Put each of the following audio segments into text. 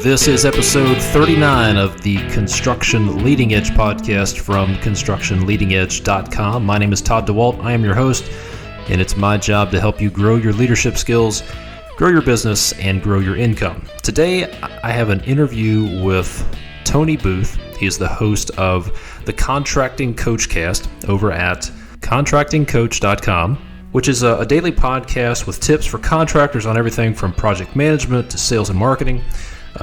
This is episode 39 of the Construction Leading Edge podcast from constructionleadingedge.com. My name is Todd DeWalt. I am your host, and it's my job to help you grow your leadership skills, grow your business, and grow your income. Today, I have an interview with Tony Booth. He is the host of the Contracting Coachcast over at contractingcoach.com, which is a daily podcast with tips for contractors on everything from project management to sales and marketing.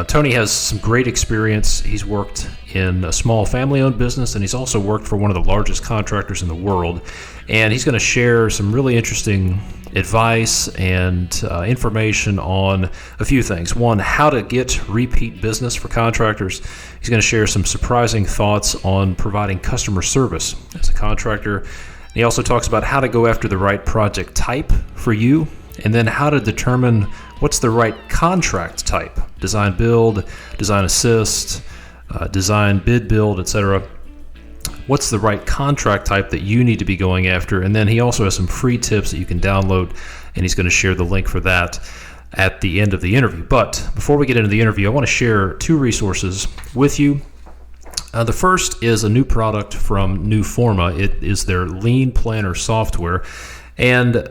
Tony has some great experience. He's worked in a small family-owned business, and he's also worked for one of the largest contractors in the world. And he's going to share some really interesting advice and information on a few things. One, how to get repeat business for contractors. He's going to share some surprising thoughts on providing customer service as a contractor. And he also talks about how to go after the right project type for you, and then how to determine what's the right contract type. Design build, design assist, design bid build, etc. What's the right contract type that you need to be going after? And then he also has some free tips that you can download, and he's going to share the link for that at the end of the interview. But before we get into the interview, I want to share two resources with you. The first is a new product from Newforma. It is their Lean Planner software. And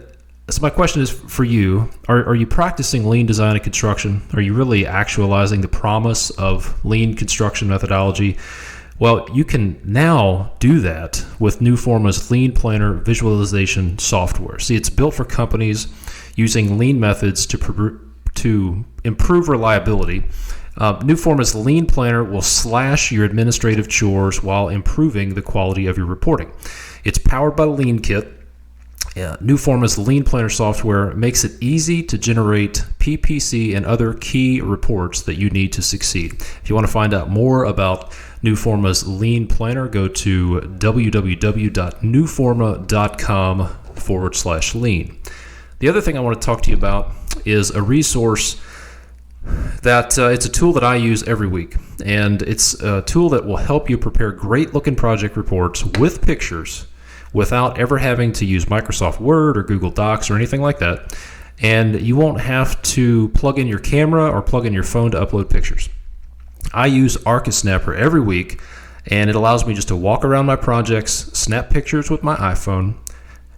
so my question is for you, are you practicing lean design and construction? Are you really actualizing the promise of lean construction methodology? Well, you can now do that with Newforma's Lean Planner visualization software. See, it's built for companies using lean methods to improve reliability. Newforma's Lean Planner will slash your administrative chores while improving the quality of your reporting. It's powered by Lean Kit. Newforma's Lean Planner software makes it easy to generate PPC and other key reports that you need to succeed. If you want to find out more about Newforma's Lean Planner, go to www.newforma.com/lean. The other thing I want to talk to you about is a resource that it's a tool that I use every week, and it's a tool that will help you prepare great-looking project reports with pictures without ever having to use Microsoft Word or Google Docs or anything like that. And you won't have to plug in your camera or plug in your phone to upload pictures. I use ArcaSnapper every week, and it allows me just to walk around my projects, snap pictures with my iPhone,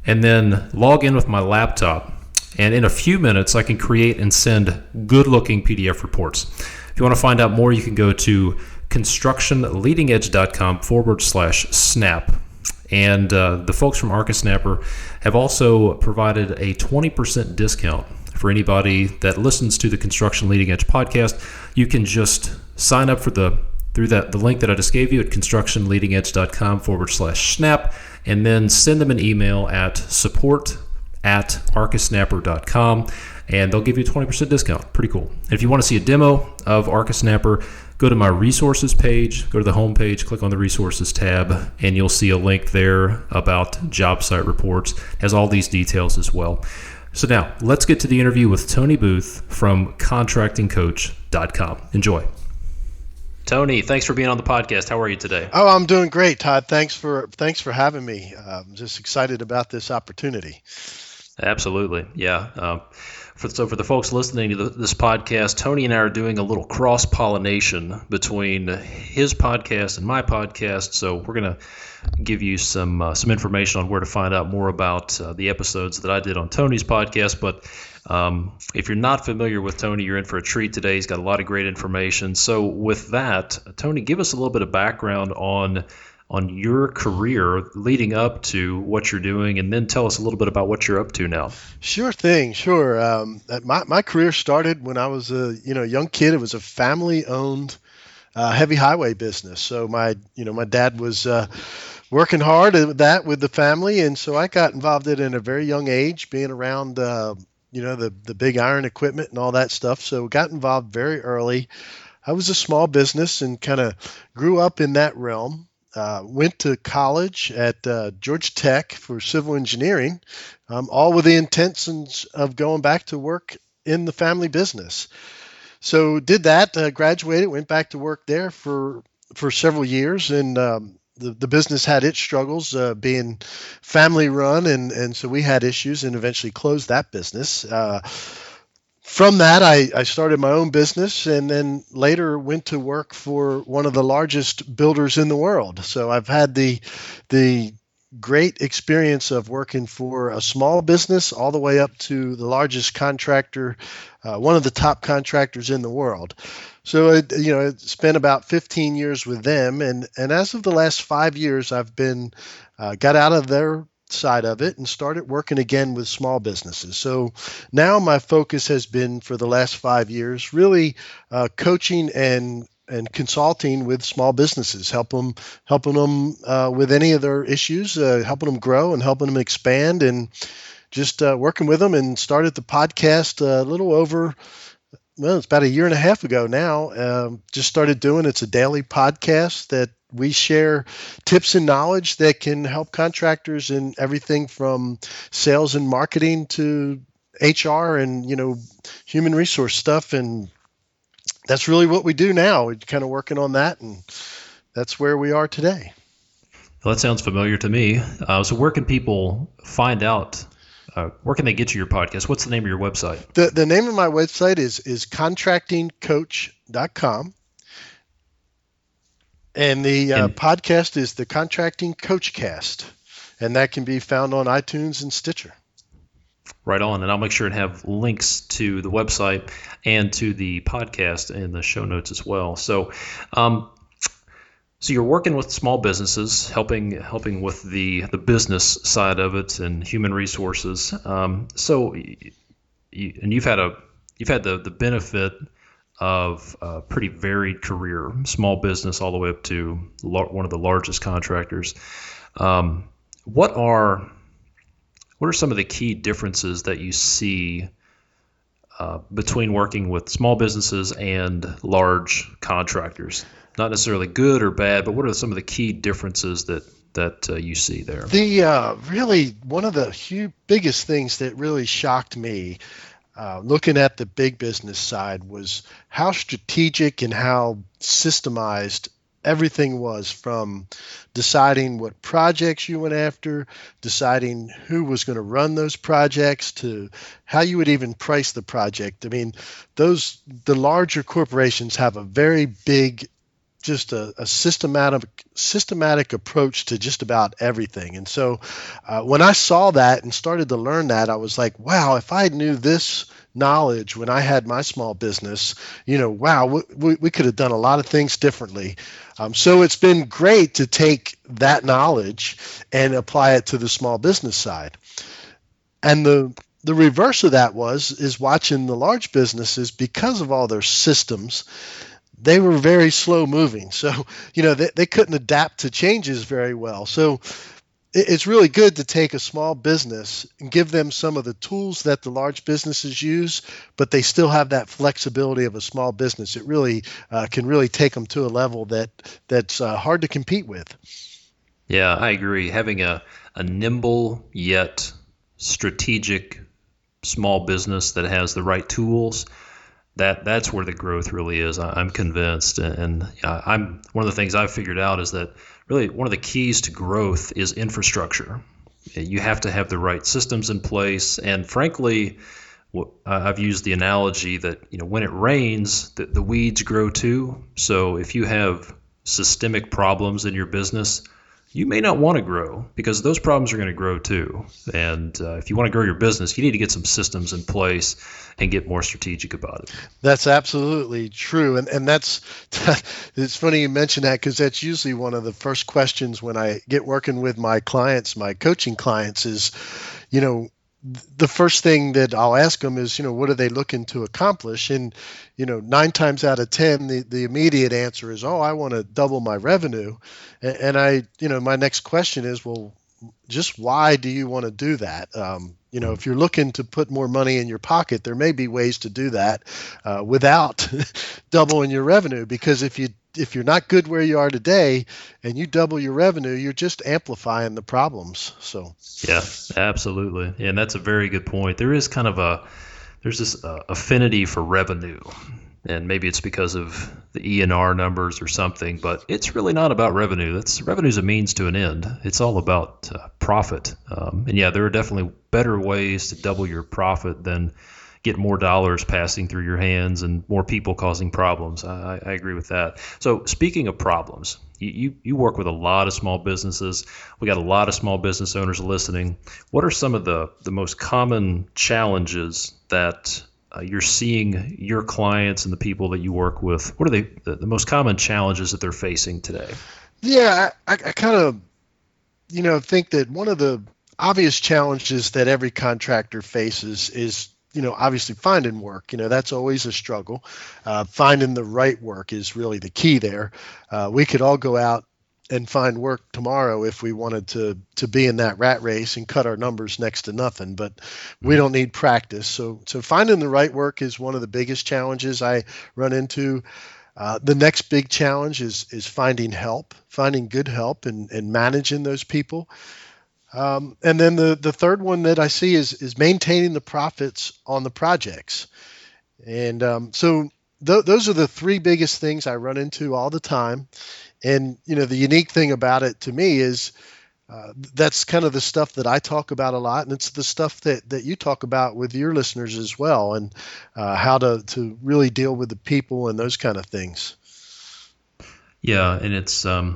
and then log in with my laptop. And in a few minutes, I can create and send good-looking PDF reports. If you want to find out more, you can go to constructionleadingedge.com/snap. And the folks from ArcaSnapper have also provided a 20% discount for anybody that listens to the Construction Leading Edge podcast. You can just sign up for the link that I just gave you at constructionleadingedge.com/snap, and then send them an email at support@arcasnapper.com, and they'll give you a 20% discount. Pretty cool. And if you want to see a demo of ArcaSnapper, go to my resources page, go to the home page, click on the resources tab, and you'll see a link there about job site reports. It has all these details as well. So now, let's get to the interview with Tony Booth from contractingcoach.com. Enjoy. Tony, thanks for being on the podcast. How are you today? Oh, I'm doing great, Todd. Thanks for having me. I'm just excited about this opportunity. Absolutely. Yeah. So for the folks listening to this podcast, Tony and I are doing a little cross-pollination between his podcast and my podcast. So we're going to give you some information on where to find out more about the episodes that I did on Tony's podcast. But if you're not familiar with Tony, you're in for a treat today. He's got a lot of great information. So with that, Tony, give us a little bit of background on your career leading up to what you're doing, and then tell us a little bit about what you're up to now. Sure thing. Sure. My career started when I was a young kid. It was a family-owned heavy highway business. So my dad was working hard at that with the family, and so I got involved in it at a very young age, being around the big iron equipment and all that stuff. So got involved very early. I was a small business and kind of grew up in that realm. Went to college at Georgia Tech for civil engineering, all with the intentions of going back to work in the family business. So did that, graduated, went back to work there for several years, and the business had its struggles being family run, and so we had issues and eventually closed that business. From that, I started my own business and then later went to work for one of the largest builders in the world. So I've had the great experience of working for a small business all the way up to the largest contractor, one of the top contractors in the world. So I spent about 15 years with them, and as of the last 5 years, I've been got out of their side of it and started working again with small businesses. So now my focus has been for the last 5 years really coaching and consulting with small businesses, helping them with any of their issues, helping them grow and helping them expand, and just working with them. And started the podcast a little over, well, it's about a year and a half ago now. Just started doing it's a daily podcast that we share tips and knowledge that can help contractors in everything from sales and marketing to HR and human resource stuff. And that's really what we do now. We're kind of working on that, and that's where we are today. Well, that sounds familiar to me. So where can people find out? Where can they get you your podcast? What's the name of your website? The name of my website is contractingcoach.com. And the podcast is the Contracting Coach Cast. And that can be found on iTunes and Stitcher. Right on. And I'll make sure to have links to the website and to the podcast in the show notes as well. So you're working with small businesses, helping with the business side of it and human resources. You've had the benefit of a pretty varied career, small business all the way up to one of the largest contractors. What are some of the key differences that you see between working with small businesses and large contractors? Not necessarily good or bad, but what are some of the key differences that you see there? Really, one of the biggest things that really shocked me looking at the big business side was how strategic and how systemized everything was, from deciding what projects you went after, deciding who was going to run those projects, to how you would even price the project. I mean, the larger corporations have a very big, just a systematic approach to just about everything. And so when I saw that and started to learn that, I was like, wow, if I knew this knowledge when I had my small business, wow, we could have done a lot of things differently. So it's been great to take that knowledge and apply it to the small business side. And the reverse of that is watching the large businesses, because of all their systems, they were very slow moving. So, they couldn't adapt to changes very well. So it's really good to take a small business and give them some of the tools that the large businesses use, but they still have that flexibility of a small business. It really can really take them to a level that's hard to compete with. Yeah, I agree. Having a nimble yet strategic small business that has the right tools, that's where the growth really is. I'm convinced, and I'm one of the things I've figured out is that really one of the keys to growth is infrastructure. You have to have the right systems in place, and frankly, I've used the analogy that when it rains, the weeds grow too. So if you have systemic problems in your business, you may not want to grow because those problems are going to grow too. And if you want to grow your business, you need to get some systems in place and get more strategic about it. That's absolutely true. And that's, it's funny you mention that, because that's usually one of the first questions when I get working with my clients, my coaching clients, is, the first thing that I'll ask them is, what are they looking to accomplish? And, 9 times out of 10, the immediate answer is, I want to double my revenue. And my next question is, well, just why do you want to do that? If you're looking to put more money in your pocket, there may be ways to do that without doubling your revenue, because if you're not good where you are today and you double your revenue, you're just amplifying the problems. So yeah, absolutely. And that's a very good point. There is kind of there's this affinity for revenue, and maybe it's because of the E&R numbers or something, but it's really not about revenue. Revenue's a means to an end. It's all about profit. And yeah, there are definitely better ways to double your profit than get more dollars passing through your hands and more people causing problems. I agree with that. So speaking of problems, you work with a lot of small businesses. We got a lot of small business owners listening. What are some of the most common challenges that you're seeing your clients and the people that you work with? What are the most common challenges that they're facing today? Yeah, I kind of, think that one of the obvious challenges that every contractor faces is, obviously finding work. That's always a struggle. Finding the right work is really the key there. We could all go out and find work tomorrow if we wanted to be in that rat race and cut our numbers next to nothing, but we don't need practice. So finding the right work is one of the biggest challenges I run into. The next big challenge is finding help, finding good help and managing those people. And then the third one that I see is maintaining the profits on the projects. And those are the three biggest things I run into all the time. And, the unique thing about it to me is that's kind of the stuff that I talk about a lot. And it's the stuff that you talk about with your listeners as well, and how to really deal with the people and those kind of things. Yeah, and it's I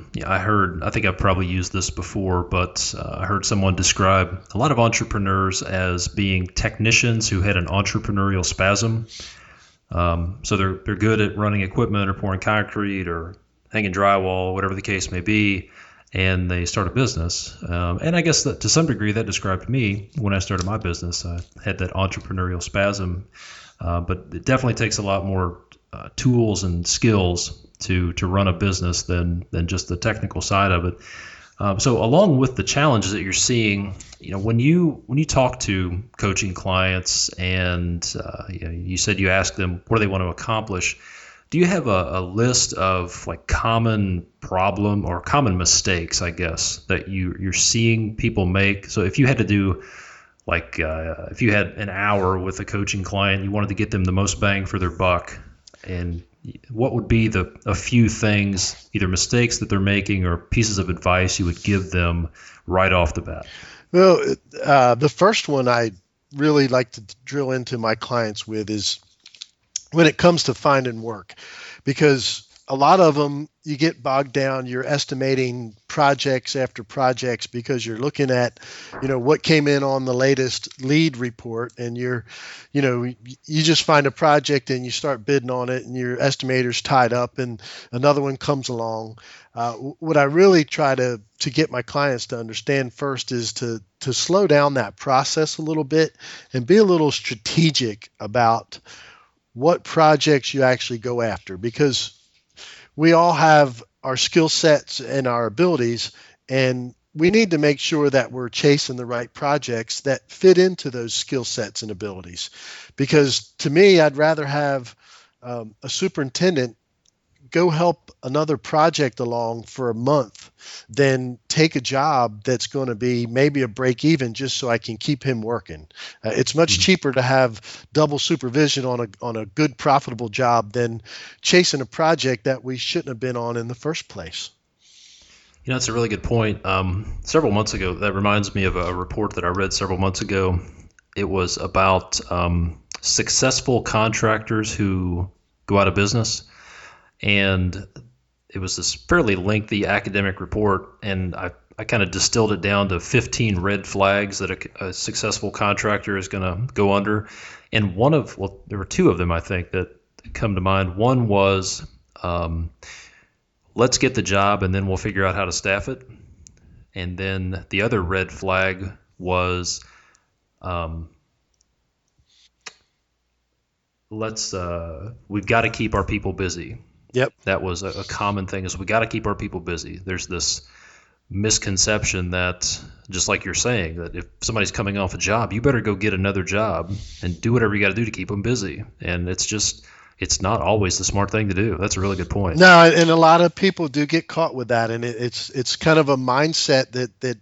think I've probably used this before, but I heard someone describe a lot of entrepreneurs as being technicians who had an entrepreneurial spasm. So they're good at running equipment or pouring concrete or hanging drywall, whatever the case may be, and they start a business. And I guess that to some degree that described me when I started my business. I had that entrepreneurial spasm, but it definitely takes a lot more tools and skills to run a business than just the technical side of it. So along with the challenges that you're seeing, when you talk to coaching clients and you said you ask them what do they want to accomplish, do you have a list of like common problem or common mistakes, I guess, that you're seeing people make? So if you had to do if you had an hour with a coaching client, you wanted to get them the most bang for their buck, and what would be a few things, either mistakes that they're making or pieces of advice you would give them right off the bat? Well, the first one I really like to drill into my clients with is when it comes to finding work, because a lot of them, you get bogged down, you're estimating projects after projects because you're looking at, what came in on the latest lead report, and you just find a project and you start bidding on it and your estimator's tied up and another one comes along. What I really try to get my clients to understand first is to slow down that process a little bit and be a little strategic about what projects you actually go after, because we all have our skill sets and our abilities, and we need to make sure that we're chasing the right projects that fit into those skill sets and abilities. Because to me, I'd rather have a superintendent go help another project along for a month than take a job that's going to be maybe a break even just so I can keep him working. It's much cheaper to have double supervision on a good profitable job than chasing a project that we shouldn't have been on in the first place. That's a really good point. Several months ago, that reminds me of a report that I read several months ago. It was about successful contractors who go out of business. And it was this fairly lengthy academic report, and I kind of distilled it down to 15 red flags that a successful contractor is going to go under. And there were two of them, I think, that come to mind. One was, let's get the job and then we'll figure out how to staff it. And then the other red flag was, we've got to keep our people busy. Yep. That was a common thing, is we got to keep our people busy. There's this misconception that, just like you're saying, that if somebody's coming off a job, you better go get another job and do whatever you got to do to keep them busy. And it's not always the smart thing to do. That's a really good point. No, and a lot of people do get caught with that. And it's kind of a mindset that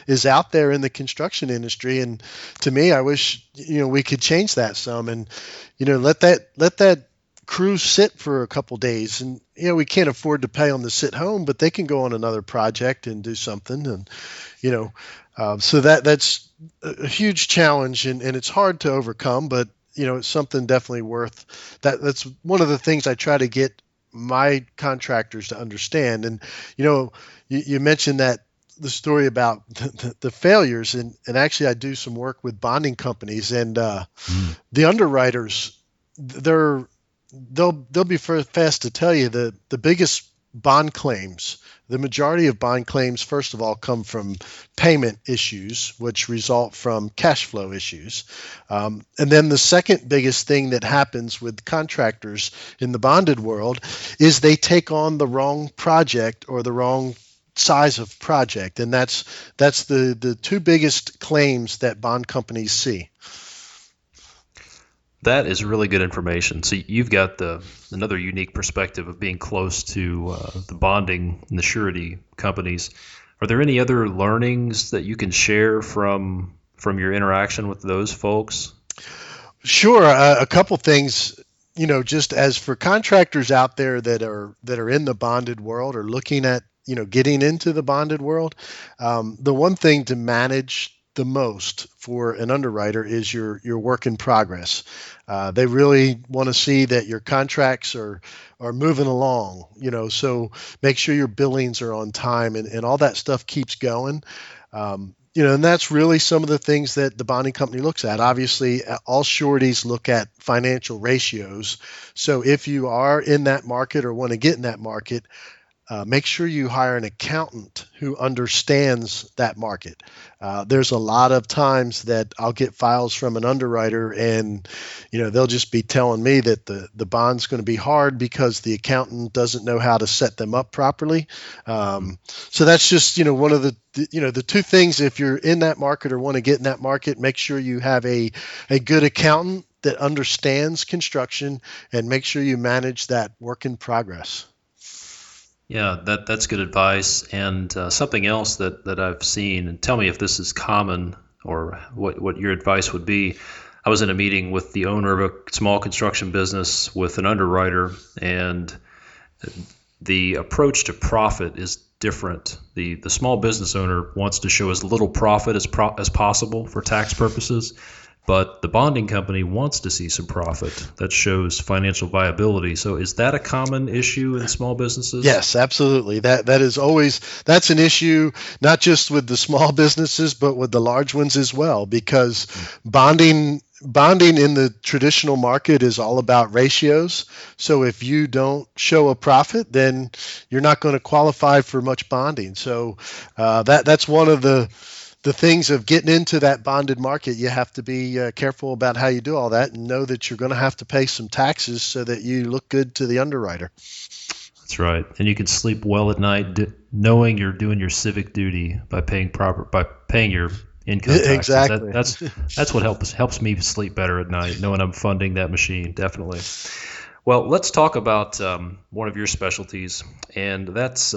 is out there in the construction industry. And to me, I wish, we could change that some and, let that crew sit for a couple days, and we can't afford to pay them to sit home, but they can go on another project and do something, and so that's a huge challenge, and it's hard to overcome, but it's something definitely worth that. That's one of the things I try to get my contractors to understand. And you mentioned that the story about the failures, and actually I do some work with bonding companies, and Mm. the underwriters, they're they'll be fast to tell you the biggest bond claims. The majority of bond claims, first of all, come from payment issues, which result from cash flow issues. And then the second biggest thing that happens with contractors in the bonded world is they take on the wrong project or the wrong size of project, and that's the two biggest claims that bond companies see. That is really good information. So you've got another unique perspective of being close to the bonding and the surety companies. Are there any other learnings that you can share from your interaction with those folks? Sure, a couple things. Just as for contractors out there that are in the bonded world or looking at getting into the bonded world, the one thing to manage the most for an underwriter is your work in progress. They really want to see that your contracts are moving along. So make sure your billings are on time, and all that stuff keeps going. And that's really some of the things that the bonding company looks at. Obviously, all sureties look at financial ratios. So if you are in that market or want to get in that market, make sure you hire an accountant who understands that market. There's a lot of times that I'll get files from an underwriter, and they'll just be telling me that the bond's going to be hard because the accountant doesn't know how to set them up properly. So that's just one of the two things. If you're in that market or want to get in that market, make sure you have a good accountant that understands construction, and make sure you manage that work in progress. Yeah, that's good advice. And something else that I've seen, and tell me if this is common or what your advice would be. I was in a meeting with the owner of a small construction business with an underwriter, and the approach to profit is different. The small business owner wants to show as little profit as possible for tax purposes, but the bonding company wants to see some profit that shows financial viability. So is that a common issue in small businesses? Yes, absolutely. That's an issue not just with the small businesses, but with the large ones as well, because bonding in the traditional market is all about ratios. So if you don't show a profit, then you're not going to qualify for much bonding. So that's one of the things of getting into that bonded market. You have to be careful about how you do all that, and know that you're going to have to pay some taxes so that you look good to the underwriter. That's right. And you can sleep well at night knowing you're doing your civic duty by paying your income taxes. Exactly. That's what helps me sleep better at night, knowing I'm funding that machine. Definitely. Well, let's talk about one of your specialties, and that's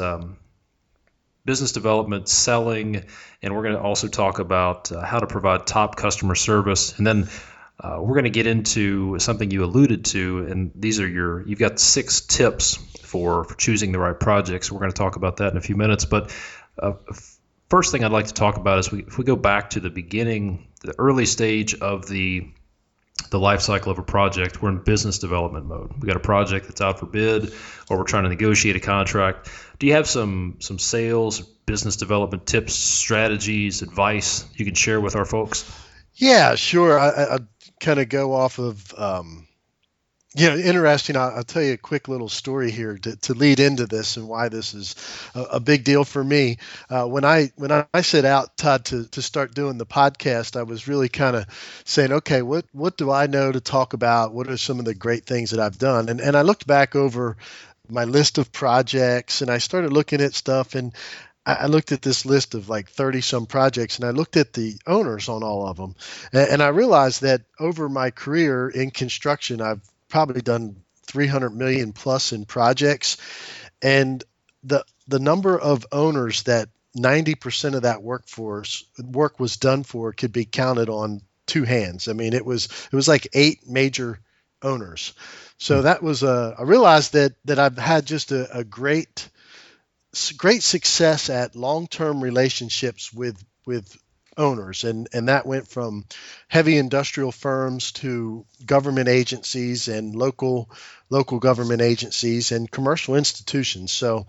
business development, selling, and we're going to also talk about how to provide top customer service. And then we're going to get into something you alluded to, and these are you've got 6 tips for choosing the right projects. We're going to talk about that in a few minutes. But first thing I'd like to talk about is if we go back to the beginning, the early stage of the life cycle of a project. We're in business development mode. We got a project that's out for bid, or we're trying to negotiate a contract. Do you have some sales, business development tips, strategies, advice you can share with our folks? Yeah, sure. I kind of go off of interesting. I'll tell you a quick little story here to lead into this and why this is a big deal for me. When I set out, Todd, to start doing the podcast, I was really kind of saying, okay, what do I know to talk about? What are some of the great things that I've done? And I looked back over my list of projects, and I started looking at stuff, and I looked at this list of like 30 some projects, and I looked at the owners on all of them. And I realized that over my career in construction, I've probably done 300 million plus in projects, and the number of owners that 90% of that work was done for could be counted on 2 hands. I mean, it was like 8 major owners. So that was I realized that I've had just a great success at long-term relationships with owners, and that went from heavy industrial firms to government agencies and local government agencies and commercial institutions. So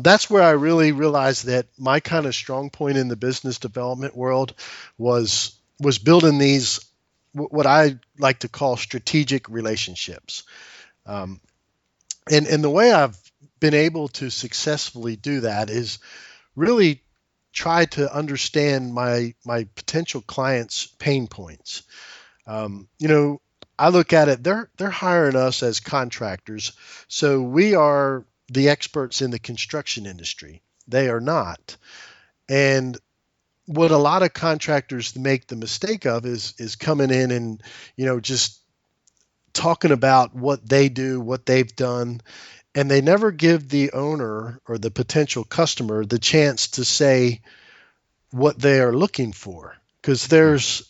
that's where I really realized that my kind of strong point in the business development world was building these what I like to call strategic relationships. Um, and the way I've been able to successfully do that is really try to understand my potential clients' pain points. You know, I look at it; they're hiring us as contractors, so we are the experts in the construction industry. They are not, and what a lot of contractors make the mistake of is coming in and just talking about what they do, what they've done, and they never give the owner or the potential customer the chance to say what they are looking for, because there's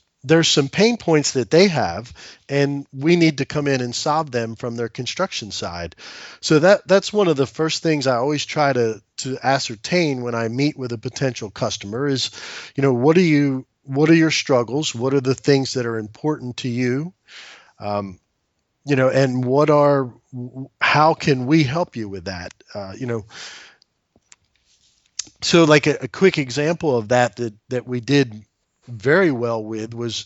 some pain points that they have, and we need to come in and solve them from their construction side. So that's one of the first things I always try to ascertain when I meet with a potential customer is, what are your struggles? What are the things that are important to you? And how can we help you with that? So like a quick example of that we did very well with was,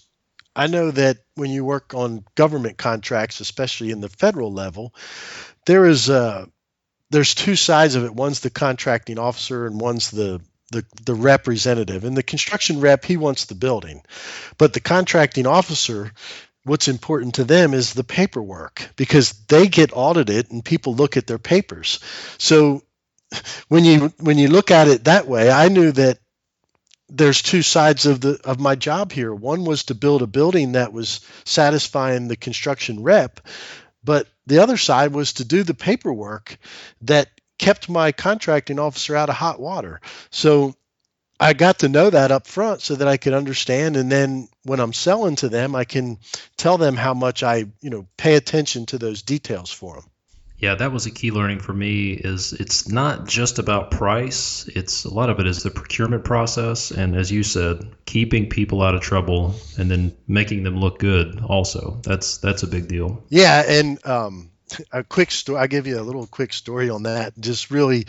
I know that when you work on government contracts, especially in the federal level, there's two sides of it. One's the contracting officer and one's the representative. And the construction rep, he wants the building, but the contracting officer, what's important to them is the paperwork, because they get audited and people look at their papers. So when you look at it that way, I knew that there's two sides of my job here. One was to build a building that was satisfying the construction rep, but the other side was to do the paperwork that kept my contracting officer out of hot water. So I got to know that up front so that I could understand, and then when I'm selling to them, I can tell them how much I pay attention to those details for them. Yeah, that was a key learning for me. Is it's not just about price. It's a lot of it is the procurement process, and as you said, keeping people out of trouble and then making them look good. Also, that's a big deal. Yeah, and a quick story. I'll give you a little quick story on that. Just really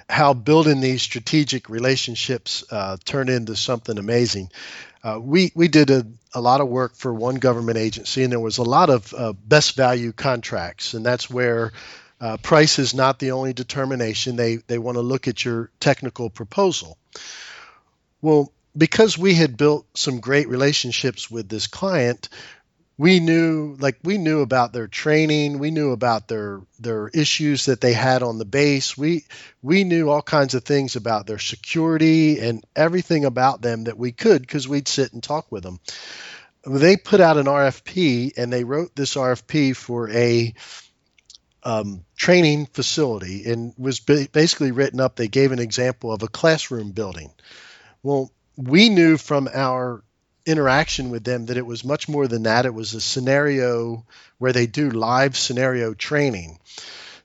how building these strategic relationships turn into something amazing. We did a lot of work for one government agency, and there was a lot of best value contracts, and that's where price is not the only determination. They want to look at your technical proposal. Well, because we had built some great relationships with this client, we knew about their training. We knew about their issues that they had on the base. We knew all kinds of things about their security and everything about them that we could, because we'd sit and talk with them. They put out an RFP, and they wrote this RFP for a training facility, and was basically written up. They gave an example of a classroom building. Well, we knew from our interaction with them that it was much more than that. It was a scenario where they do live scenario training.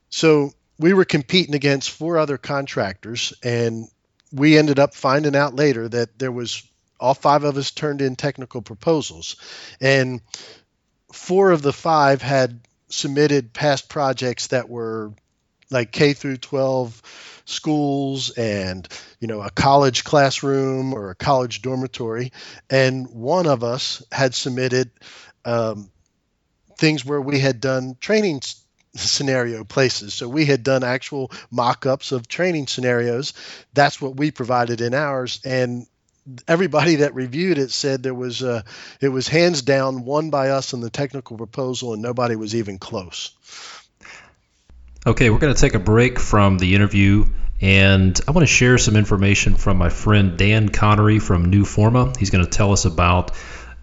So we were competing against 4 other contractors, and we ended up finding out later that there was all 5 of us turned in technical proposals, and 4 of the 5 had submitted past projects that were like K through 12 schools and a college classroom or a college dormitory, and one of us had submitted things where we had done training scenario places. So we had done actual mock-ups of training scenarios. That's what we provided in ours, and everybody that reviewed it said it was hands down won by us in the technical proposal, and nobody was even close. Okay, we're going to take a break from the interview, and I want to share some information from my friend Dan Connery from New Forma. He's going to tell us about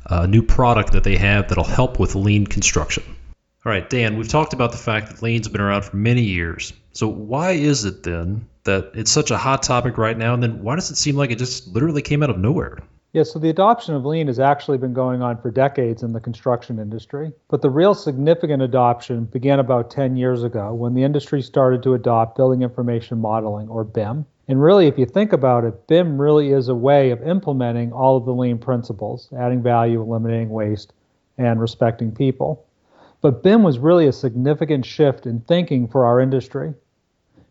a new product that they have that'll help with lean construction. All right, Dan, we've talked about the fact that lean's been around for many years. So why is it then that it's such a hot topic right now, and then why does it seem like it just literally came out of nowhere? Yeah, so the adoption of lean has actually been going on for decades in the construction industry, but the real significant adoption began about 10 years ago when the industry started to adopt building information modeling, or BIM. And really, if you think about it, BIM really is a way of implementing all of the lean principles, adding value, eliminating waste, and respecting people. But BIM was really a significant shift in thinking for our industry.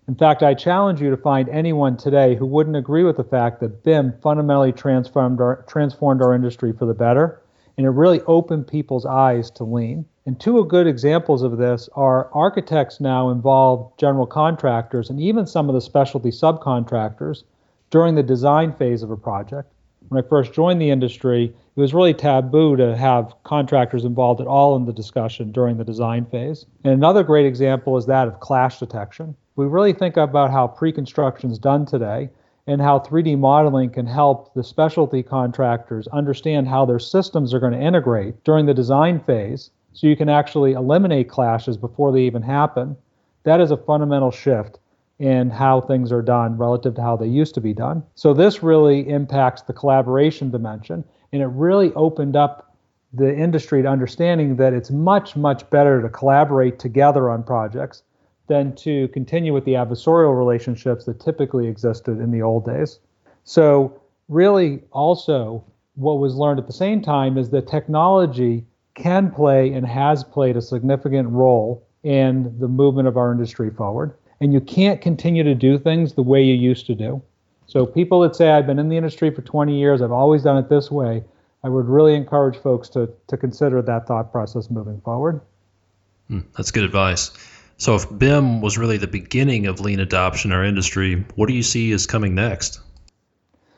In fact, I challenge you to find anyone today who wouldn't agree with the fact that BIM fundamentally transformed our industry for the better, and it really opened people's eyes to lean. And two good examples of this are architects now involve general contractors and even some of the specialty subcontractors during the design phase of a project. When I first joined the industry, it was really taboo to have contractors involved at all in the discussion during the design phase. And another great example is that of clash detection. We really think about how pre-construction is done today and how 3D modeling can help the specialty contractors understand how their systems are going to integrate during the design phase so you can actually eliminate clashes before they even happen. That is a fundamental shift in how things are done relative to how they used to be done. So this really impacts the collaboration dimension, and it really opened up the industry to understanding that it's much, much better to collaborate together on projects than to continue with the adversarial relationships that typically existed in the old days. So really also what was learned at the same time is that technology can play and has played a significant role in the movement of our industry forward. And you can't continue to do things the way you used to do. So people that say, I've been in the industry for 20 years, I've always done it this way, I would really encourage folks to consider that thought process moving forward. That's good advice. So if BIM was really the beginning of lean adoption in our industry, what do you see is coming next?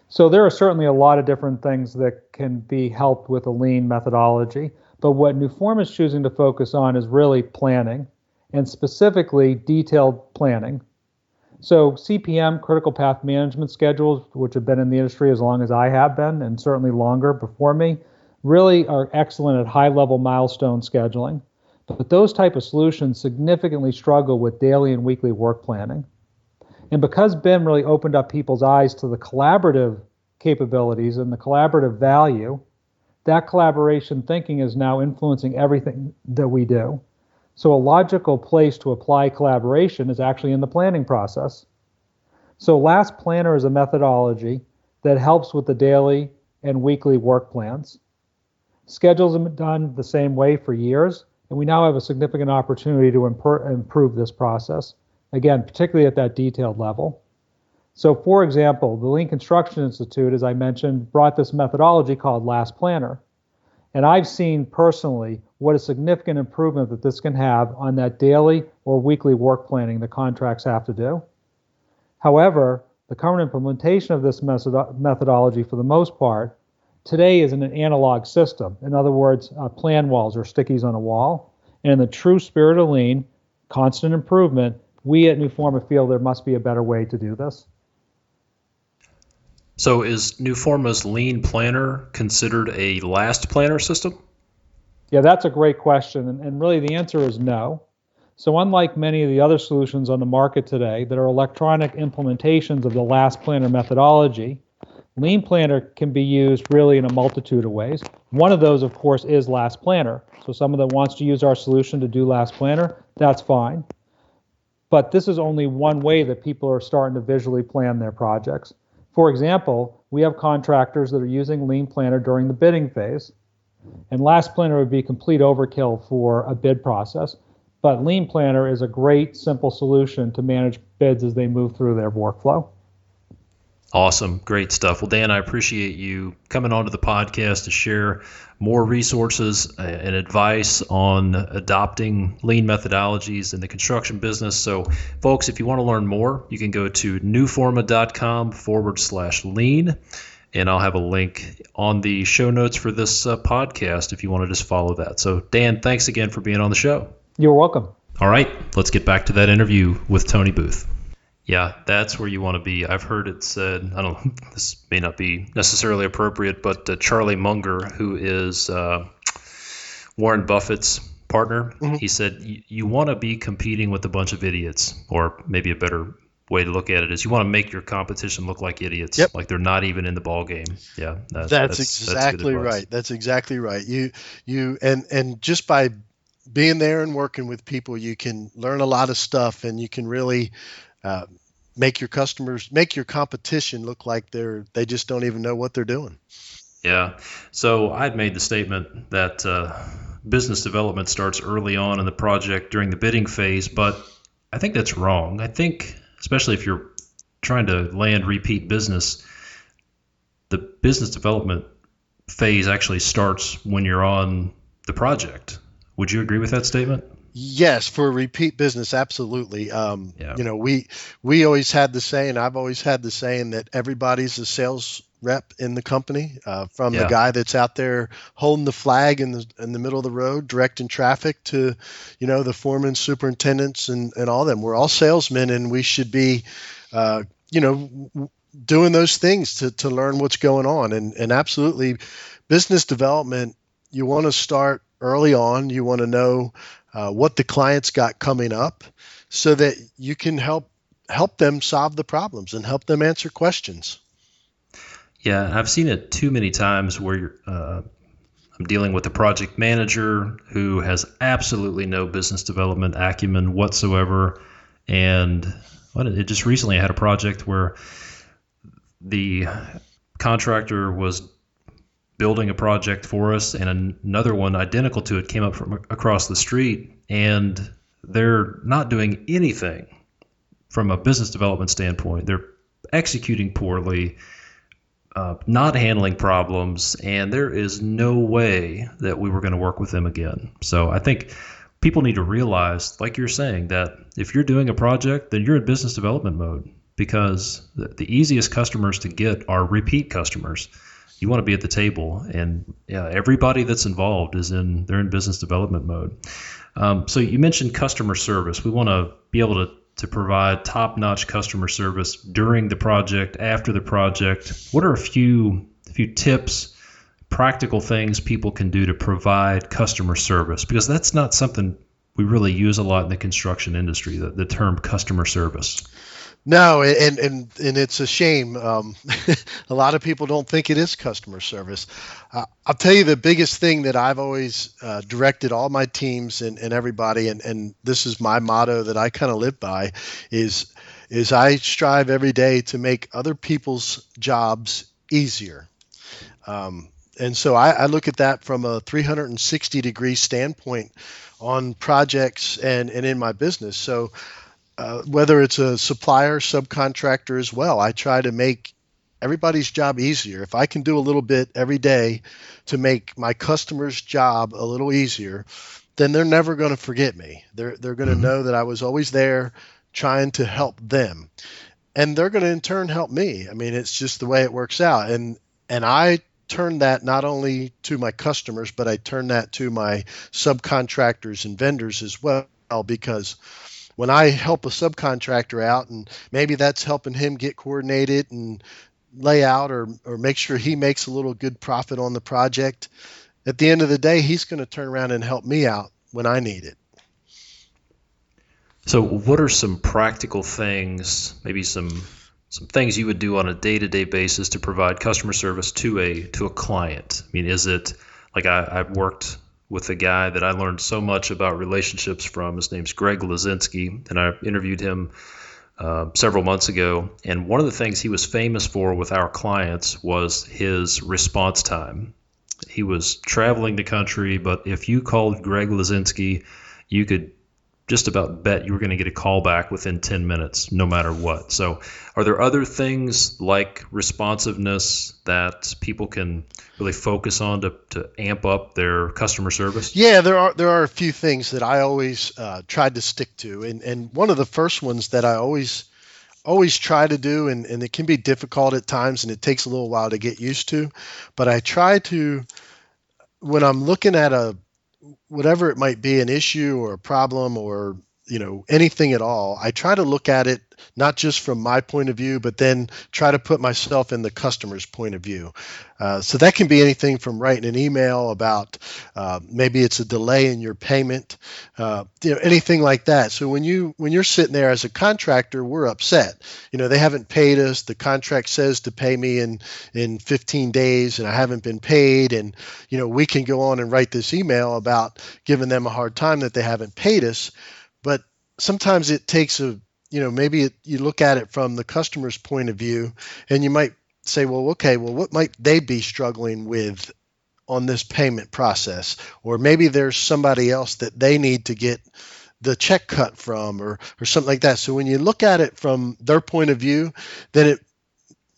So there are certainly a lot of different things that can be helped with a lean methodology, but what Newform is choosing to focus on is really planning, and specifically detailed planning. So CPM, critical path management schedules, which have been in the industry as long as I have been, and certainly longer before me, really are excellent at high-level milestone scheduling. But those type of solutions significantly struggle with daily and weekly work planning. And because BIM really opened up people's eyes to the collaborative capabilities and the collaborative value, that collaboration thinking is now influencing everything that we do. So a logical place to apply collaboration is actually in the planning process. So Last Planner is a methodology that helps with the daily and weekly work plans. Schedules have been done the same way for years, and we now have a significant opportunity to improve this process, again, particularly at that detailed level. So for example, the Lean Construction Institute, as I mentioned, brought this methodology called Last Planner. And I've seen personally what a significant improvement that this can have on that daily or weekly work planning that contracts have to do. However, the current implementation of this methodology, for the most part, today is in an analog system. In other words, plan walls or stickies on a wall. And in the true spirit of lean, constant improvement, we at Newform feel there must be a better way to do this. So is Newforma's Lean Planner considered a last planner system? Yeah, that's a great question. And really the answer is no. So unlike many of the other solutions on the market today that are electronic implementations of the Last Planner methodology, Lean Planner can be used really in a multitude of ways. One of those, of course, is Last Planner. So someone that wants to use our solution to do Last Planner, that's fine. But this is only one way that people are starting to visually plan their projects. For example, we have contractors that are using Lean Planner during the bidding phase. And Last Planner would be complete overkill for a bid process. But Lean Planner is a great, simple solution to manage bids as they move through their workflow. Awesome. Great stuff. Well, Dan, I appreciate you coming onto the podcast to share more resources and advice on adopting lean methodologies in the construction business. So, folks, if you want to learn more, you can go to newforma.com/lean, and I'll have a link on the show notes for this podcast if you want to just follow that. So, Dan, thanks again for being on the show. You're welcome. All right, let's get back to that interview with Tony Booth. Yeah, that's where you want to be. I've heard it said, I don't know, this may not be necessarily appropriate, but Charlie Munger, who is Warren Buffett's partner, he said, you want to be competing with a bunch of idiots, or maybe a better way to look at it is you want to make your competition look like idiots, like they're not even in the ball game. Yeah, that's exactly right. That's exactly right. And just by being there and working with people, you can learn a lot of stuff, and you can really make your competition look like they just don't even know what they're doing. Yeah. So I'd made the statement that business development starts early on in the project during the bidding phase, but I think that's wrong. I think, especially if you're trying to land repeat business, the business development phase actually starts when you're on the project. Would you agree with that statement? Yes, for repeat business, absolutely. Yeah. We always had the saying, I've always had the saying that everybody's a sales rep in the company, from the Yeah. guy that's out there holding the flag in the middle of the road, directing traffic to, the foremen, superintendents, and all them. We're all salesmen, and we should be, doing those things to learn what's going on. And absolutely, business development, you want to start early on. You want to know what the client's got coming up, so that you can help them solve the problems and help them answer questions. Yeah, I've seen it too many times where I'm dealing with a project manager who has absolutely no business development acumen whatsoever. And it just recently I had a project where the contractor was building a project for us, and another one identical to it came up from across the street, and they're not doing anything from a business development standpoint. They're executing poorly, not handling problems, and there is no way that we were going to work with them again. So I think people need to realize, like you're saying, that if you're doing a project, then you're in business development mode, because the easiest customers to get are repeat customers. You want to be at the table, and everybody that's involved they're in business development mode. So you mentioned customer service. We want to be able to provide top-notch customer service during the project, after the project. What are a few tips, practical things people can do to provide customer service? Because that's not something we really use a lot in the construction industry, the term customer service. No, and it's a shame. A lot of people don't think it is customer service. I'll tell you the biggest thing that I've always directed all my teams and everybody, and this is my motto that I kind of live by, is I strive every day to make other people's jobs easier. And so I look at that from a 360-degree standpoint on projects and in my business. So whether it's a supplier, subcontractor as well, I try to make everybody's job easier. If I can do a little bit every day to make my customer's job a little easier, then they're never going to forget me. They're going to know that I was always there trying to help them. And they're going to in turn help me. I mean, it's just the way it works out. And I turn that not only to my customers, but I turn that to my subcontractors and vendors as well, because when I help a subcontractor out, and maybe that's helping him get coordinated and lay out or make sure he makes a little good profit on the project, at the end of the day, he's going to turn around and help me out when I need it. So what are some practical things, maybe some things you would do on a day-to-day basis to provide customer service to a client? I mean, is it like I've worked with a guy that I learned so much about relationships from. His name's Greg Lazinski, and I interviewed him several months ago. And one of the things he was famous for with our clients was his response time. He was traveling the country, but if you called Greg Lazinski, you could just about bet you were going to get a call back within 10 minutes, no matter what. So are there other things like responsiveness that people can really focus on to amp up their customer service? Yeah, there are a few things that I always tried to stick to. And one of the first ones that I always try to do, and it can be difficult at times and it takes a little while to get used to, but I try to, when I'm looking at whatever it might be, an issue or a problem or anything at all, I try to look at it not just from my point of view, but then try to put myself in the customer's point of view. So that can be anything from writing an email about maybe it's a delay in your payment, anything like that. So when you're sitting there as a contractor, we're upset. They haven't paid us. The contract says to pay me in 15 days, and I haven't been paid. And we can go on and write this email about giving them a hard time that they haven't paid us. But sometimes it takes a maybe you look at it from the customer's point of view, and you might say, well, okay, well, what might they be struggling with on this payment process? Or maybe there's somebody else that they need to get the check cut from, or something like that. So when you look at it from their point of view, then it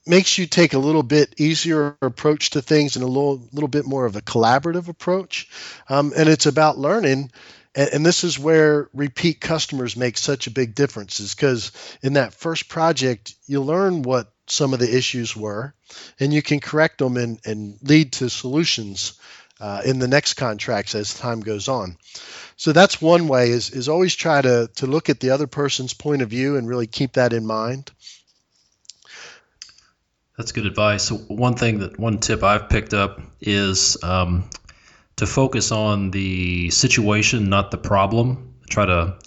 makes you take a little bit easier approach to things and a little bit more of a collaborative approach. And it's about learning. And this is where repeat customers make such a big difference, is because in that first project, you learn what some of the issues were, and you can correct them and lead to solutions in the next contracts as time goes on. So that's one way, is always try to look at the other person's point of view and really keep that in mind. That's good advice. So one tip I've picked up is to focus on the situation, not the problem. Try to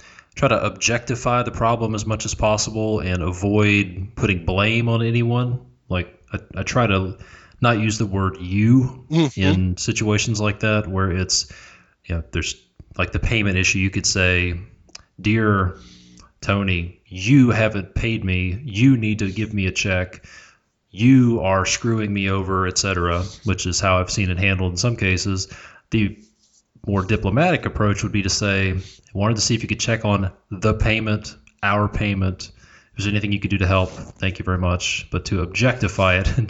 objectify the problem as much as possible and avoid putting blame on anyone. Like I try to not use the word you in situations like that, where it's, there's like the payment issue. You could say, "Dear Tony, you haven't paid me. You need to give me a check. You are screwing me over," etc., which is how I've seen it handled in some cases. The more diplomatic approach would be to say, "I wanted to see if you could check on the payment, our payment. If there's anything you could do to help, thank you very much." But to objectify it, and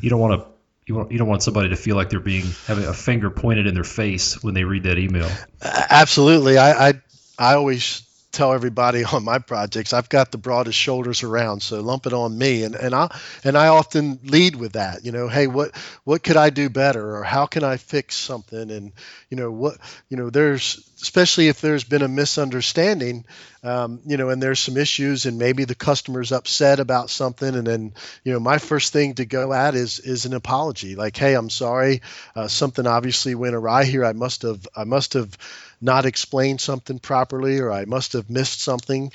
you don't want somebody to feel like they're having a finger pointed in their face when they read that email. Absolutely. I always tell everybody on my projects, I've got the broadest shoulders around, so lump it on me. And I often lead with that. Hey, what could I do better, or how can I fix something? And there's, especially if there's been a misunderstanding, and there's some issues, and maybe the customer's upset about something, and then my first thing to go at is an apology. Like, hey, I'm sorry, something obviously went awry here. I must have not explained something properly, or I must have missed something.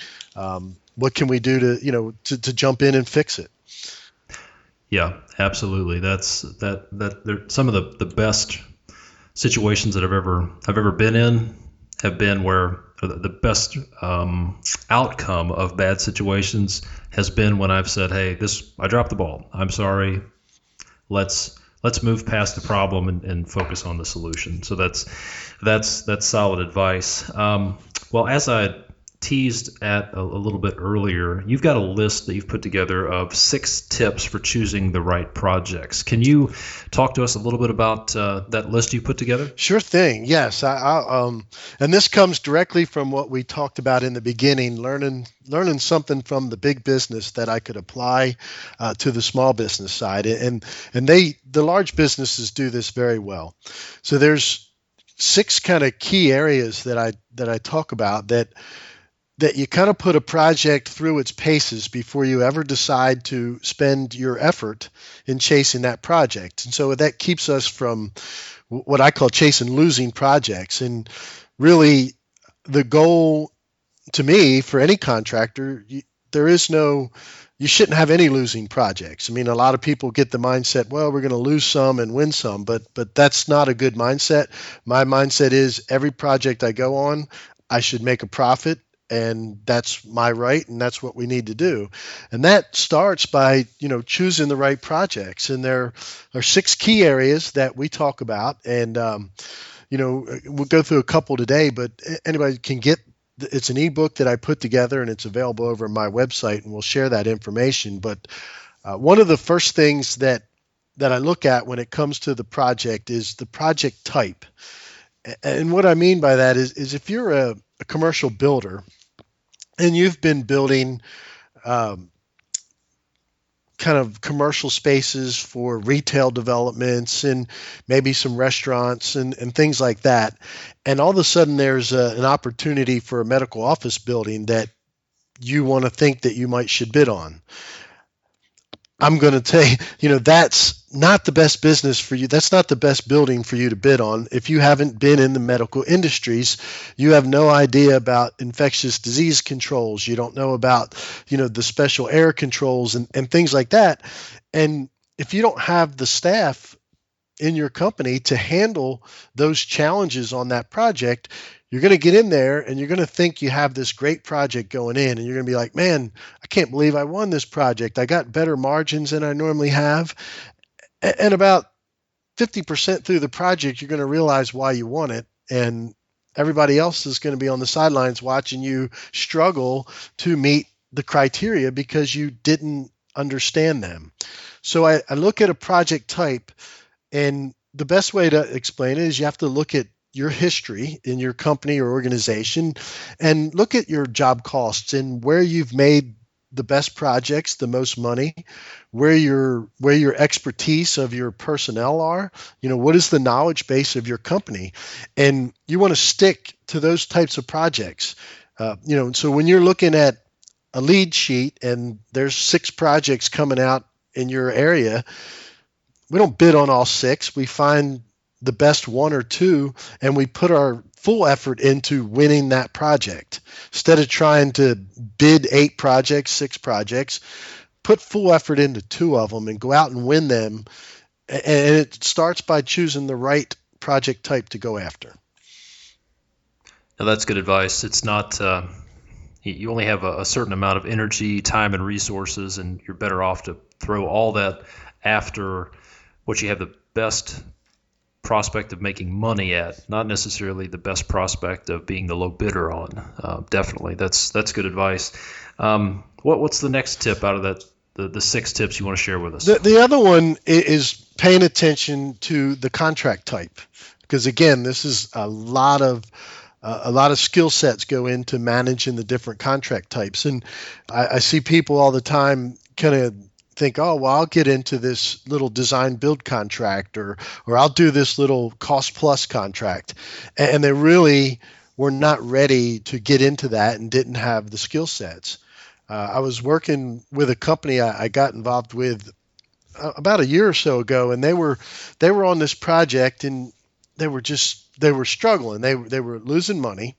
What can we do to jump in and fix it? Yeah, absolutely. They're some of the best situations that I've ever been in have been where the best outcome of bad situations has been when I've said, "Hey, I dropped the ball. I'm sorry. Let's move past the problem and focus on the solution." So that's solid advice. Well, as I teased at a little bit earlier, you've got a list that you've put together of 6 tips for choosing the right projects. Can you talk to us a little bit about that list you put together? Sure thing. Yes. And this comes directly from what we talked about in the beginning, learning something from the big business that I could apply to the small business side. And the large businesses do this very well. So there's 6 kind of key areas that I talk about that you kind of put a project through its paces before you ever decide to spend your effort in chasing that project. And so that keeps us from what I call chasing losing projects. And really the goal to me for any contractor, you shouldn't have any losing projects. I mean, a lot of people get the mindset, well, we're going to lose some and win some, but that's not a good mindset. My mindset is every project I go on, I should make a profit. And that's my right, and that's what we need to do. And that starts by, choosing the right projects. And there are 6 key areas that we talk about. And, we'll go through a couple today, but anybody can get, it's an ebook that I put together, and it's available over on my website, and we'll share that information. But one of the first things that I look at when it comes to the project is the project type. And what I mean by that is if you're a commercial builder, and you've been building kind of commercial spaces for retail developments and maybe some restaurants and things like that, and all of a sudden there's an opportunity for a medical office building that you want to think that you should bid on, I'm going to tell you, that's not the best business for you. That's not the best building for you to bid on. If you haven't been in the medical industries, you have no idea about infectious disease controls. You don't know about, the special air controls and things like that. And if you don't have the staff in your company to handle those challenges on that project, you're going to get in there and you're going to think you have this great project going in, and you're going to be like, man, I can't believe I won this project. I got better margins than I normally have. And about 50% through the project, you're going to realize why you won it. And everybody else is going to be on the sidelines watching you struggle to meet the criteria because you didn't understand them. So I look at a project type, and the best way to explain it is you have to look at your history in your company or organization and look at your job costs and where you've made the best projects, the most money, where your expertise of your personnel are, what is the knowledge base of your company, and you want to stick to those types of projects. So when you're looking at a lead sheet and there's 6 projects coming out in your area, we don't bid on all 6. We find the best 1 or 2, and we put our full effort into winning that project. Instead of trying to bid 8 projects, 6 projects, put full effort into 2 of them and go out and win them. And it starts by choosing the right project type to go after. Now, that's good advice. It's not, you only have a certain amount of energy, time, and resources, and you're better off to throw all that after what you have the best prospect of making money at, not necessarily the best prospect of being the low bidder on. Definitely, that's good advice. What's the next tip out of that? The 6 tips you want to share with us? The other one is paying attention to the contract type, because again, this is a lot of skill sets go into managing the different contract types, and I see people all the time kind of think, oh, well, I'll get into this little design build contract, or I'll do this little cost plus contract. And they really were not ready to get into that and didn't have the skill sets. I was working with a company I got involved with about a year or so ago, and they were on this project, and they were struggling. They were losing money.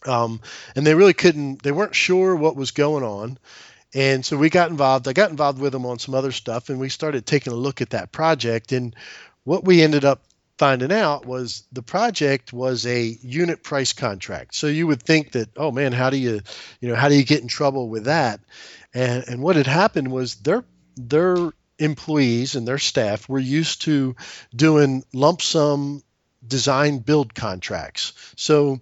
And they weren't sure what was going on. And so we got involved. I got involved with them on some other stuff, and we started taking a look at that project. And what we ended up finding out was the project was a unit price contract. So you would think that, oh man, how do you get in trouble with that? And what had happened was their employees and their staff were used to doing lump sum design build contracts. So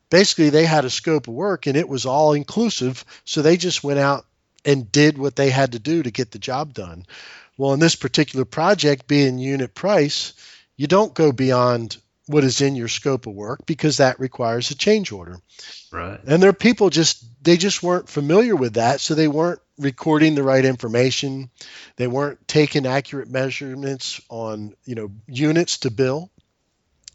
basically they had a scope of work and it was all inclusive. So they just went out and did what they had to do to get the job done. Well, in this particular project, being unit price, you don't go beyond what is in your scope of work because that requires a change order. Right. And their people just weren't familiar with that, so they weren't recording the right information. They weren't taking accurate measurements on, units to bill.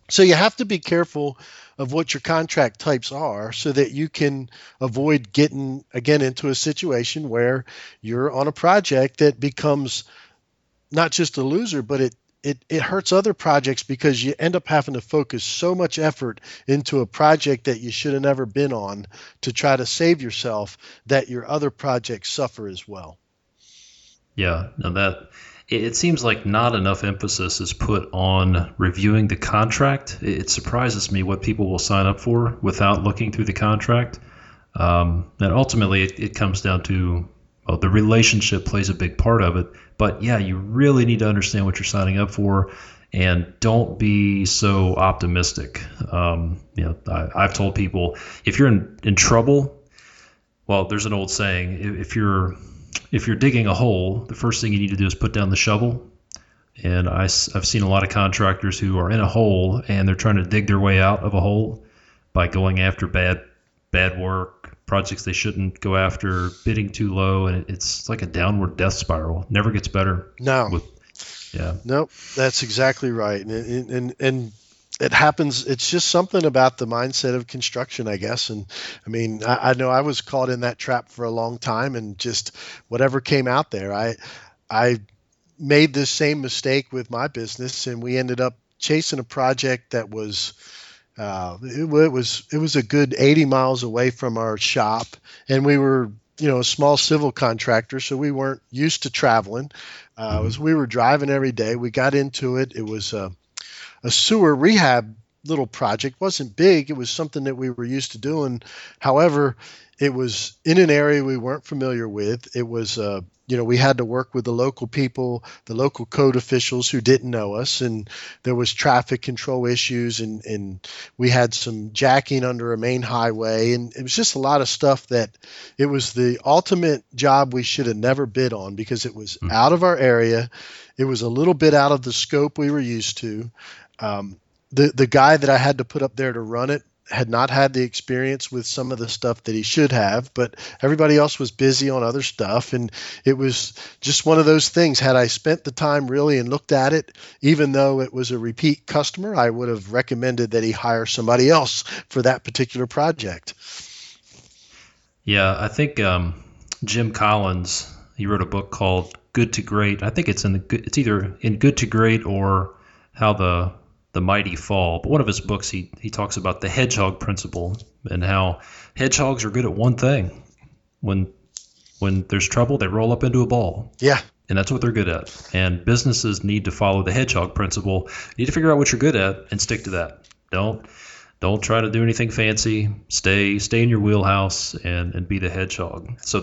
So you have to be careful of what your contract types are so that you can avoid getting, again, into a situation where you're on a project that becomes not just a loser, but it hurts other projects because you end up having to focus so much effort into a project that you should have never been on to try to save yourself that your other projects suffer as well. Yeah, now it seems like not enough emphasis is put on reviewing the contract. It surprises me what people will sign up for without looking through the contract. And ultimately, it comes down to, well, the relationship plays a big part of it. But yeah, you really need to understand what you're signing up for, and don't be so optimistic. I've told people, if you're in trouble, well, there's an old saying, if you're digging a hole, the first thing you need to do is put down the shovel. And I've seen a lot of contractors who are in a hole and they're trying to dig their way out of a hole by going after bad work, projects they shouldn't go after, bidding too low, and it's like a downward death spiral. Never gets better. No. Nope, that's exactly right. And it happens. It's just something about the mindset of construction, I guess. And I mean, I know I was caught in that trap for a long time, and just whatever came out there, I made this same mistake with my business, and we ended up chasing a project that was it was a good 80 miles away from our shop, and we were a small civil contractor, so we weren't used to traveling. We were driving every day. We got into it. It was a sewer rehab little project. Wasn't big. It was something that we were used to doing. However, it was in an area we weren't familiar with. It was, we had to work with the local people, the local code officials who didn't know us, and there was traffic control issues, and we had some jacking under a main highway, and it was just a lot of stuff that it was the ultimate job we should have never bid on because it was out of our area. It was a little bit out of the scope we were used to. The guy that I had to put up there to run it had not had the experience with some of the stuff that he should have, but everybody else was busy on other stuff. And it was just one of those things. Had I spent the time really and looked at it, even though it was a repeat customer, I would have recommended that he hire somebody else for that particular project. Yeah, I think Jim Collins, he wrote a book called Good to Great. I think it's either in Good to Great or How the Mighty Fall. But one of his books, he talks about the hedgehog principle and how hedgehogs are good at one thing. When there's trouble, they roll up into a ball. Yeah. And that's what they're good at. And businesses need to follow the hedgehog principle. You need to figure out what you're good at and stick to that. Don't try to do anything fancy. Stay in your wheelhouse and be the hedgehog. So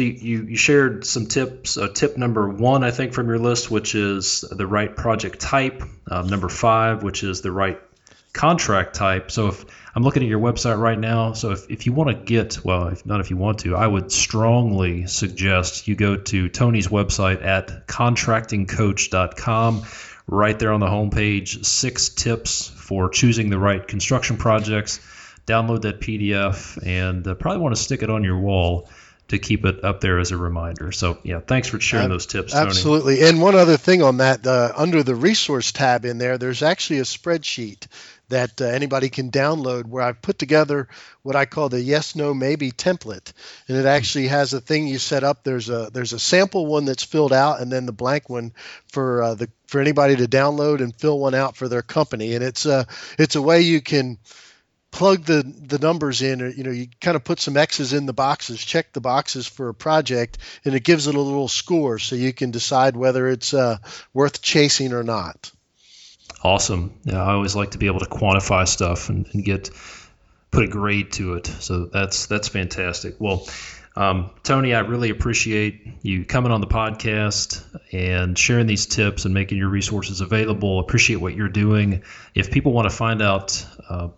you shared some tips. Tip number 1, I think, from your list, which is the right project type. Number 5, which is the right contract type. So if I'm looking at your website right now, so if you want to I would strongly suggest you go to Tony's website at contractingcoach.com. Right there on the homepage, 6 tips for choosing the right construction projects. Download that PDF and probably want to stick it on your wall to keep it up there as a reminder. So, yeah, thanks for sharing those tips, Tony. Absolutely. And one other thing on that, under the resource tab in there's actually a spreadsheet that anybody can download where I've put together what I call the yes, no, maybe template. And it actually has a thing you set up. There's a sample one that's filled out, and then the blank one for anybody to download and fill one out for their company. And it's a way you can plug the numbers in, or you kind of put some X's in the boxes, check the boxes for a project, and it gives it a little score so you can decide whether it's worth chasing or not. Awesome. Yeah, I always like to be able to quantify stuff and put a grade to it. So that's fantastic. Well, Tony, I really appreciate you coming on the podcast and sharing these tips and making your resources available. Appreciate what you're doing. If people want to find out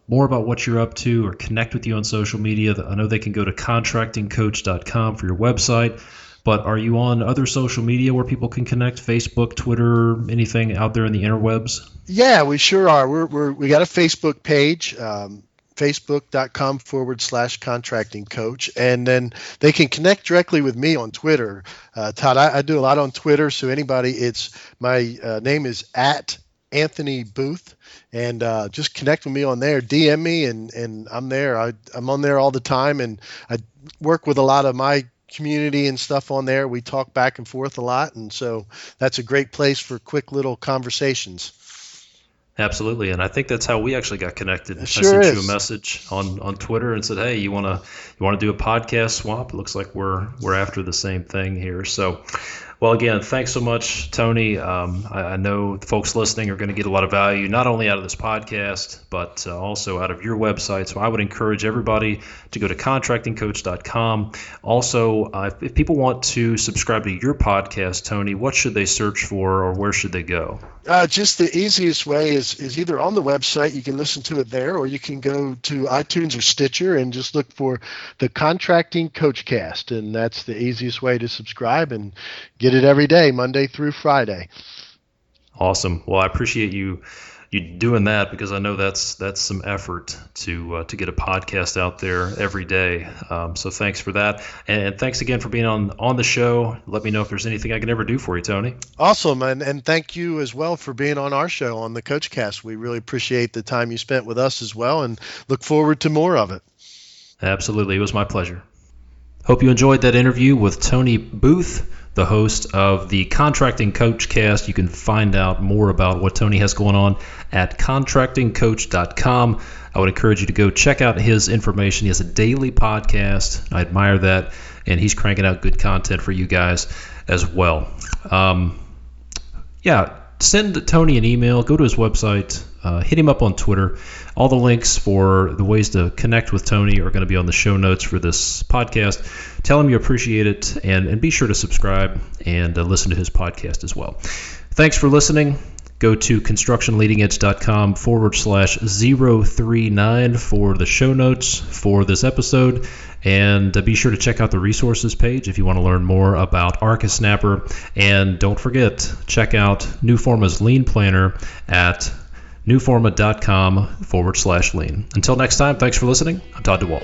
more about what you're up to or connect with you on social media, I know they can go to contractingcoach.com for your website. But are you on other social media where people can connect? Facebook, Twitter, anything out there in the interwebs? Yeah, we sure are. We got a Facebook page. Facebook.com/contracting coach. And then they can connect directly with me on Twitter. Todd, I do a lot on Twitter. So anybody, my name is at Anthony Booth, and just connect with me on there. DM me, and I'm there. I'm on there all the time, and I work with a lot of my community and stuff on there. We talk back and forth a lot, and so that's a great place for quick little conversations. Absolutely, and I think that's how we actually got connected. It sure I sent is. You a message on Twitter and said, "Hey, you want to do a podcast swap?" It looks like we're after the same thing here. So, well, again, thanks so much, Tony. I know the folks listening are going to get a lot of value not only out of this podcast but also out of your website. So I would encourage everybody to go to contractingcoach.com. Also, if people want to subscribe to your podcast, Tony, what should they search for, or where should they go? Just the easiest way is either on the website, you can listen to it there, or you can go to iTunes or Stitcher and just look for the Contracting Coachcast, and that's the easiest way to subscribe and get it every day, Monday through Friday. Awesome. Well, I appreciate you doing that, because I know that's some effort to get a podcast out there every day. So thanks for that, and thanks again for being on the show. Let me know if there's anything I can ever do for you, Tony. Awesome, and thank you as well for being on our show on the Coachcast. We really appreciate the time you spent with us as well, and look forward to more of it. Absolutely, it was my pleasure. Hope you enjoyed that interview with Tony Booth, the host of the Contracting Coach Cast. You can find out more about what Tony has going on at contractingcoach.com. I would encourage you to go check out his information. He has a daily podcast. I admire that, and he's cranking out good content for you guys as well. Send Tony an email. Go to his website. Hit him up on Twitter. All the links for the ways to connect with Tony are going to be on the show notes for this podcast. Tell him you appreciate it, and be sure to subscribe and listen to his podcast as well. Thanks for listening. Go to constructionleadingedge.com/039 for the show notes for this episode. And be sure to check out the resources page if you want to learn more about ArcaSnapper. And don't forget, check out Newforma's Lean Planner at newforma.com/lean. Until next time, thanks for listening. I'm Todd DeWalt.